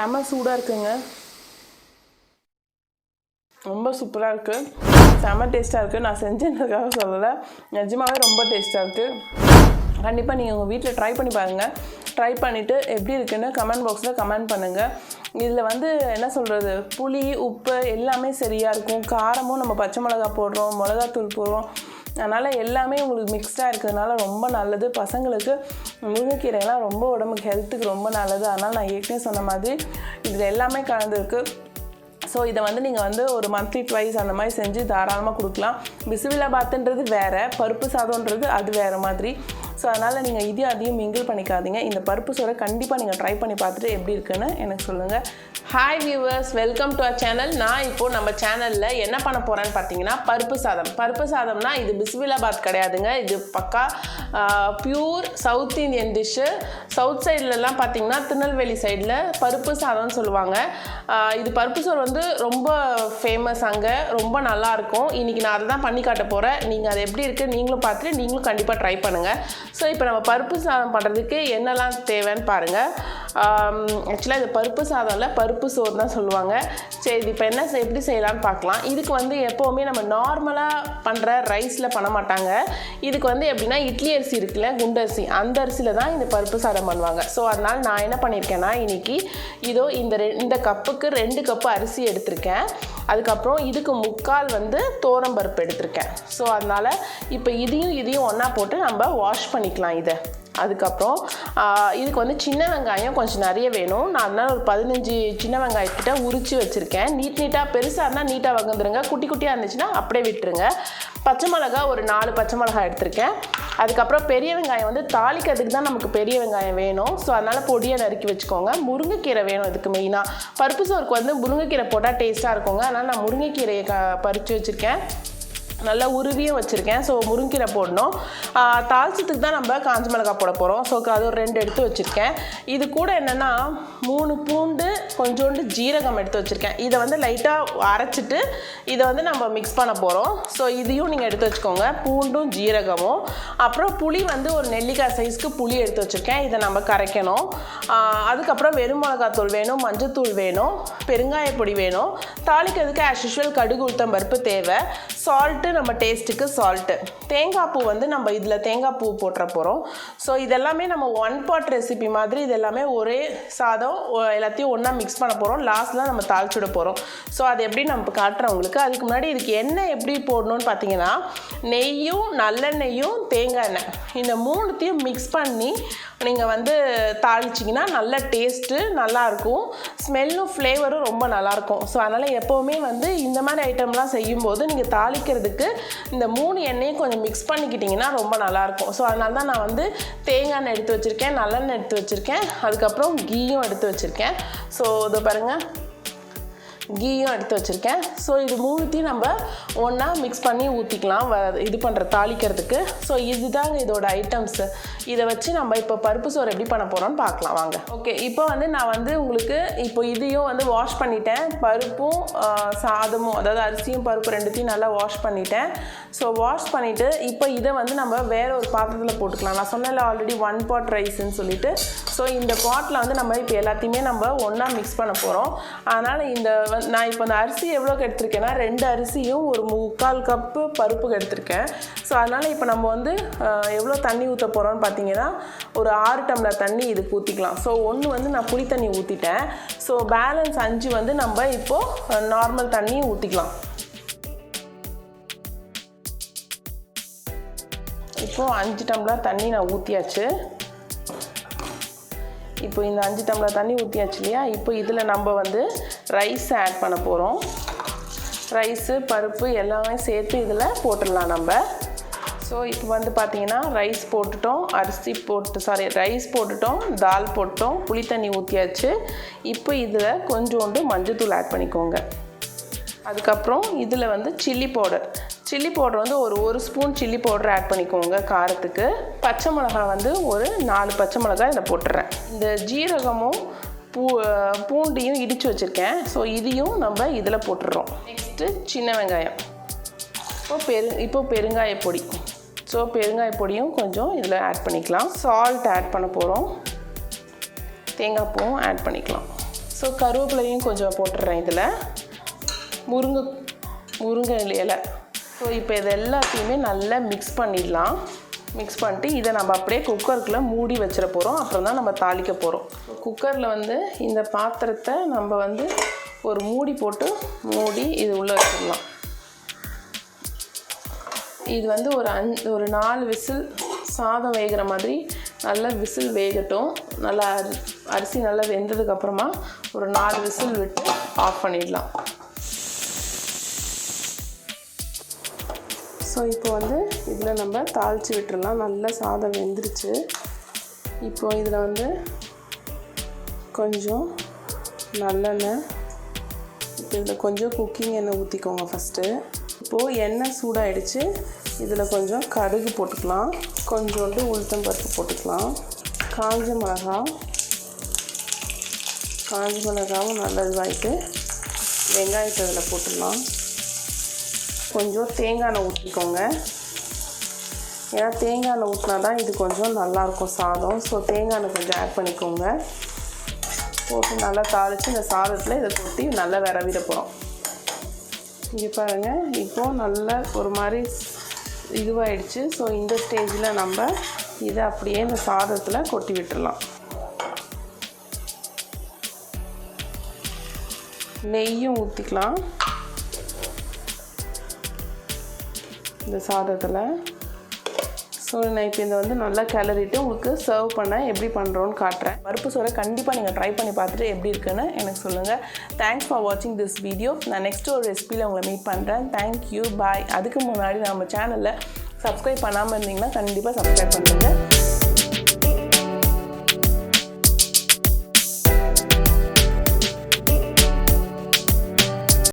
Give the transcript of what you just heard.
செம்ம சூடாக இருக்குங்க. ரொம்ப சூப்பராக இருக்குது, செம்ம டேஸ்ட்டாக இருக்குது. நான் செஞ்சதுக்காக சொல்லலை, நிஜமாகவே ரொம்ப டேஸ்ட்டாக இருக்குது. கண்டிப்பாக நீங்கள் உங்கள் வீட்டில் ட்ரை பண்ணி பாருங்கள். ட்ரை பண்ணிவிட்டு எப்படி இருக்குன்னு கமெண்ட் பாக்ஸில் கமெண்ட் பண்ணுங்கள். இதில் வந்து என்ன சொல்கிறது, புளி உப்பு எல்லாமே சரியாக இருக்கும். காரமும் நம்ம பச்சை மிளகா போடுறோம், மிளகாத்தூள் போடுறோம், அதனால் எல்லாமே உங்களுக்கு மிக்ஸ்டாக இருக்கிறதுனால ரொம்ப நல்லது. பசங்களுக்கு முருங்கைக்கீரைலாம் ரொம்ப உடம்புக்கு ஹெல்த்துக்கு ரொம்ப நல்லது. அதனால் நான் ஏற்கனவே சொன்ன மாதிரி இதில் எல்லாமே கலந்துருக்கு. ஸோ இதை வந்து நீங்கள் வந்து ஒரு மந்த்லி ட்வைஸ் அந்த மாதிரி செஞ்சு தாராளமாக கொடுக்கலாம். பிஸ்மில்லாபாத்துன்றது வேறு, பருப்பு சாதம்ன்றது அது வேறு மாதிரி. ஸோ அதனால் நீங்கள் இதையும் அதையும் மிங்கிள் பண்ணிக்காதீங்க. இந்த பருப்பு சோறை கண்டிப்பாக நீங்கள் ட்ரை பண்ணி பார்த்துட்டு எப்படி இருக்குன்னு எனக்கு சொல்லுங்கள். Hi viewers, welcome to our channel. நான் இப்போது நம்ம சேனலில் என்ன பண்ண போகிறேன்னு பார்த்தீங்கன்னா பருப்பு சாதம். பருப்பு சாதம்னா இது பிஸ்மில்லாபாத் கிடையாதுங்க, இது பக்கா pure south Indian dish. South சைட்லலாம் பார்த்தீங்கன்னா திருநெல்வேலி சைடில் பருப்பு சாதம்னு சொல்லுவாங்க. இது பருப்பு சோறு வந்து ரொம்ப ஃபேமஸ், அங்கே ரொம்ப நல்லாயிருக்கும். இன்றைக்கி நான் அதை தான் பண்ணி காட்ட போகிறேன். நீங்கள் அது எப்படி இருக்குது நீங்களும் பார்த்துட்டு நீங்களும் கண்டிப்பாக ட்ரை பண்ணுங்கள். ஸோ இப்போ நம்ம பருப்பு சாதம் பண்ணுறதுக்கு என்னெல்லாம் தேவைன்னு பாருங்கள். ஆக்சுவலாக இது பருப்பு சாதம் இல்லை, பருப்பு சோறு தான் சொல்லுவாங்க. சரி, இது இப்போ என்ன எப்படி செய்யலான்னு பார்க்கலாம். இதுக்கு வந்து எப்போவுமே நம்ம நார்மலாக பண்ணுற ரைஸில் பண்ண மாட்டாங்க. இதுக்கு வந்து எப்படின்னா இட்லி அரிசி இருக்குல்ல, குண்டரிசி, அந்த அரிசியில் தான் இந்த பருப்பு சாதம் பண்ணுவாங்க. ஸோ அதனால் நான் என்ன பண்ணியிருக்கேன்னா இன்றைக்கி இதோ இந்த கப்புக்கு 2 கப்பு அரிசி எடுத்திருக்கேன். அதுக்கப்புறம் இதுக்கு 3/4 வந்து தோரம்பருப்பு எடுத்திருக்கேன். ஸோ அதனால் இப்போ இதையும் ஒன்றா போட்டு நம்ம வாஷ் பண்ணிக்கலாம் இதை. அதுக்கப்புறம் இதுக்கு வந்து சின்ன வெங்காயம் கொஞ்சம் நிறைய வேணும். நான் அதனால் ஒரு 15 சின்ன வெங்காயத்திட்ட உரித்து வச்சுருக்கேன். நீட்டாக பெருசாக இருந்தால் நீட்டாக வகுந்துருங்க, குட்டி குட்டியாக இருந்துச்சுன்னா அப்படியே விட்டுருங்க. பச்சை மிளகா ஒரு 4 பச்சை மிளகாய் எடுத்திருக்கேன். அதுக்கப்புறம் பெரிய வெங்காயம் வந்து தாளிக்கிறதுக்கு தான் நமக்கு பெரிய வெங்காயம் வேணும். ஸோ அதனால் பொடியை நறுக்கி வச்சுக்கோங்க. முருங்கைக்கீரை வேணும் இதுக்கு மெயினாக. பருப்பு சோறுக்கு வந்து முருங்கைக்கீரை போட்டால் டேஸ்ட்டாக இருக்குங்க. அதனால் நான் முருங்கைக்கீரையை பறித்து வச்சுருக்கேன், நல்லா உருவியும் வச்சுருக்கேன். ஸோ முருங்கீரை போடணும். தாளிச்சத்துக்கு தான் நம்ம காஞ்ச மிளகாய் போட போகிறோம். ஸோ அது ஒரு 2 எடுத்து வச்சுருக்கேன். இது கூட என்னென்னா 3 பூண்டு, கொஞ்சோண்டு ஜீரகம் எடுத்து வச்சுருக்கேன். இதை வந்து லைட்டாக அரைச்சிட்டு இதை வந்து நம்ம மிக்ஸ் பண்ண போகிறோம். ஸோ இதையும் நீங்கள் எடுத்து வச்சுக்கோங்க, பூண்டும் ஜீரகமும். அப்புறம் புளி வந்து ஒரு நெல்லிக்காய் சைஸ்க்கு புளி எடுத்து வச்சுருக்கேன். இதை நம்ம கரைக்கணும். அதுக்கப்புறம் வெறும் மிளகாத்தூள் வேணும், மஞ்சத்தூள் வேணும், பெருங்காயப்பொடி வேணும். தாளிக்கிறதுக்கு ஆஸ் யூஷுவல் கடுகு உளுத்தம் பருப்பு தேவை, சால்ட்டு நம்ம டேஸ்ட்டுக்கு சால்ட்டு, தேங்காய் பூ வந்து நம்ம இதில் தேங்காய் பூ போட்டுற போகிறோம். ஸோ இதெல்லாமே நம்ம 1 பாட் ரெசிபி மாதிரி இது எல்லாமே ஒரே சாதம் எல்லாத்தையும் ஒன்றா மிக்ஸ் பண்ண போகிறோம். லாஸ்ட்டில் நம்ம தாளிச்சுட போகிறோம். ஸோ அது எப்படி நம்ம காட்டுறோம் உங்களுக்கு. அதுக்கு முன்னாடி இதுக்கு எண்ணெய் எப்படி போடணும்னு பார்த்தீங்கன்னா நெய்யும் நல்லெண்ணெய்யும் தேங்காய் எண்ணெய் இந்த 3த்தையும் மிக்ஸ் பண்ணி நீங்கள் வந்து தாளிச்சிங்கன்னா நல்ல டேஸ்ட்டு நல்லாயிருக்கும், ஸ்மெல்லும் ஃப்ளேவரும் ரொம்ப நல்லாயிருக்கும். ஸோ அதனால் எப்போவுமே வந்து இந்த மாதிரி ஐட்டம்லாம் செய்யும்போது நீங்கள் தாளிக்கிறதுக்கு இந்த 3 எண்ணெயும் கொஞ்சம் மிக்ஸ் பண்ணிக்கிட்டிங்கன்னா ரொம்ப நல்லாயிருக்கும். ஸோ அதனால தான் நான் வந்து தேங்காய் எண்ணெய் எடுத்து வச்சுருக்கேன், நல்லெண்ணெய் எடுத்து வச்சுருக்கேன், அதுக்கப்புறம் கீயும் எடுத்து வச்சுருக்கேன். ஸோ இதை பாருங்கள், கீயும் எடுத்து வச்சுருக்கேன். ஸோ இது 3த்தையும் நம்ம ஒன்றா மிக்ஸ் பண்ணி ஊற்றிக்கலாம் இது பண்ணுற தாளிக்கிறதுக்கு. ஸோ இதுதாங்க இதோட ஐட்டம்ஸு. இதை வச்சு நம்ம இப்போ பருப்பு சோறு எப்படி பண்ண போகிறோம்னு பார்க்கலாம் வாங்க. ஓகே, இப்போ வந்து நான் வந்து உங்களுக்கு இப்போ இதையும் வந்து வாஷ் பண்ணிட்டேன். பருப்பும் சாதமும், அதாவது அரிசியும் பருப்பு 2த்தையும் நல்லா வாஷ் பண்ணிட்டேன். ஸோ வாஷ் பண்ணிவிட்டு இப்போ இதை வந்து நம்ம வேறு ஒரு பாத்திரத்தில் போட்டுக்கலாம். நான் சொன்னல ஆல்ரெடி 1 பாட் ரைஸ்ன்னு சொல்லிட்டு. ஸோ இந்த பாட்டில் வந்து நம்ம இப்போ எல்லாத்தையுமே நம்ம ஒன்றா மிக்ஸ் பண்ண போகிறோம். அதனால் நான் இப்போ அந்த அரிசி எவ்வளோக்கு எடுத்திருக்கேன்னா 2 அரிசியும் ஒரு 3/4 கப்பு பருப்புக்கு எடுத்திருக்கேன். ஸோ அதனால் இப்போ நம்ம வந்து எவ்வளோ தண்ணி ஊற்ற போகிறோம்னு பார்த்தீங்கன்னா ஒரு 6 டம்ளர் தண்ணி இதுக்கு ஊற்றிக்கலாம். ஸோ 1 வந்து நான் புளி தண்ணி ஊற்றிட்டேன். ஸோ பேலன்ஸ் 5 வந்து நம்ம இப்போது நார்மல் தண்ணி ஊற்றிக்கலாம். இப்போது 5 டம்ளர் தண்ணி நான் ஊற்றியாச்சு. இப்போ இந்த 5 டம்ளர் தண்ணி ஊற்றியாச்சு இல்லையா. இப்போ இதில் நம்ம வந்து ரைஸ் ஆட் பண்ண போகிறோம். ரைஸு பருப்பு எல்லாமே சேர்த்து இதில் போட்டுடலாம் நம்ம. ஸோ இப்போ வந்து பார்த்திங்கன்னா ரைஸ் போட்டுட்டோம், ரைஸ் போட்டுட்டோம், தால் போட்டோம், புளி தண்ணி ஊற்றியாச்சு. இப்போ இதில் கொஞ்சோண்டு மஞ்சத்தூள் ஆட் பண்ணிக்கோங்க. அதுக்கப்புறம் இதில் வந்து சில்லி பவுடர் வந்து ஒரு ஸ்பூன் சில்லி பவுடர் ஆட் பண்ணிக்கோங்க காரத்துக்கு. பச்சை மிளகாய் வந்து ஒரு 4 பச்சை மிளகாய் இதில் போட்டுடுறேன். இந்த ஜீரகமும் பூண்டையும் இடித்து வச்சுருக்கேன். ஸோ இதையும் நம்ம இதில் போட்டுடுறோம். நெக்ஸ்ட்டு சின்ன வெங்காயம், இப்போ பெருங்காய பொடி. ஸோ பெருங்காய பொடியும் கொஞ்சம் இதில் ஆட் பண்ணிக்கலாம். சால்ட் ஆட் பண்ண போகிறோம், தேங்காய் பூவும் ஆட் பண்ணிக்கலாம். ஸோ கருவேப்பிலையும் கொஞ்சம் போட்டுடுறேன் இதில். முருங்கை இலை. ஸோ இப்போ இது எல்லாத்தையுமே நல்லா மிக்ஸ் பண்ணிடலாம். மிக்ஸ் பண்ணிட்டு இதை நம்ம அப்படியே குக்கருக்குள்ளே மூடி வச்சிட போகிறோம். அப்புறம் தான் நம்ம தாளிக்க போகிறோம். குக்கரில் வந்து இந்த பாத்திரத்தை நம்ம வந்து ஒரு மூடி போட்டு மூடி இது உள்ளே வச்சிடலாம். இது வந்து ஒரு 4 விசில் சாதம் வேகிற மாதிரி நல்லா விசில் வேகட்டும். நல்லா அரிசி நல்லா வெந்ததுக்கப்புறமா ஒரு 4 விசில் விட்டு ஆஃப் பண்ணிடலாம். ஸோ இப்போ வந்து இதில் நம்ம தாளித்து விட்டுடலாம். நல்லா சாதம் வெந்துருச்சு. இப்போது இதில் வந்து கொஞ்சம் நல்லெண்ணெய், இப்போ இதில் கொஞ்சம் குக்கிங் எண்ணெய் ஊற்றிக்கோங்க ஃபஸ்ட்டு. இப்போது எண்ணெய் சூடாகிடுச்சு. இதில் கொஞ்சம் கடுகு போட்டுக்கலாம், கொஞ்சோண்டு உளுத்தம்பருப்பு போட்டுக்கலாம், காஞ்ச மிளகாவும் நல்லா இதுவாகிட்டு வெங்காயத்தை இதில் போட்டுடலாம். கொஞ்சம் தேங்காய் எண்ணெய் ஊற்றிக்கோங்க. ஏன்னா தேங்காய் எண்ணெய் ஊற்றினா தான் இது கொஞ்சம் நல்லாயிருக்கும் சாதம். ஸோ தேங்காய் எண்ணெய் கொஞ்சம் ஆட் பண்ணிக்கோங்க. போட்டு நல்லா தாளித்து இந்த சாதத்தில் இதை கொட்டி நல்லா விரவிட போகிறோம். இங்கே பாருங்கள், இப்போது நல்லா ஒரு மாதிரி இதுவாகிடுச்சு. ஸோ இந்த ஸ்டேஜில் நம்ம இதை அப்படியே இந்த சாதத்தில் கொட்டி விட்டுடலாம். நெய்யும் ஊற்றிக்கலாம் இந்த சாதத்தில். ஸோ நான் இப்போ இதை வந்து நல்லா கிளறிட்டு உங்களுக்கு சர்வ் பண்ண எப்படி பண்ணுறோன்னு காட்டுறேன். பருப்பு சோறை கண்டிப்பாக நீங்கள் ட்ரை பண்ணி பார்த்துட்டு எப்படி இருக்குன்னு எனக்கு சொல்லுங்கள். தேங்க்ஸ் ஃபார் வாட்சிங் திஸ் வீடியோ. நான் நெக்ஸ்ட்டு ஒரு ரெசிபியில் உங்களை மீட் பண்ணுறேன். தேங்க்யூ, பாய். அதுக்கு முன்னாடி நம்ம சேனலில் சப்ஸ்கிரைப் பண்ணாமல் இருந்தீங்கன்னா கண்டிப்பாக சப்ஸ்கிரைப் பண்ணுங்கள்.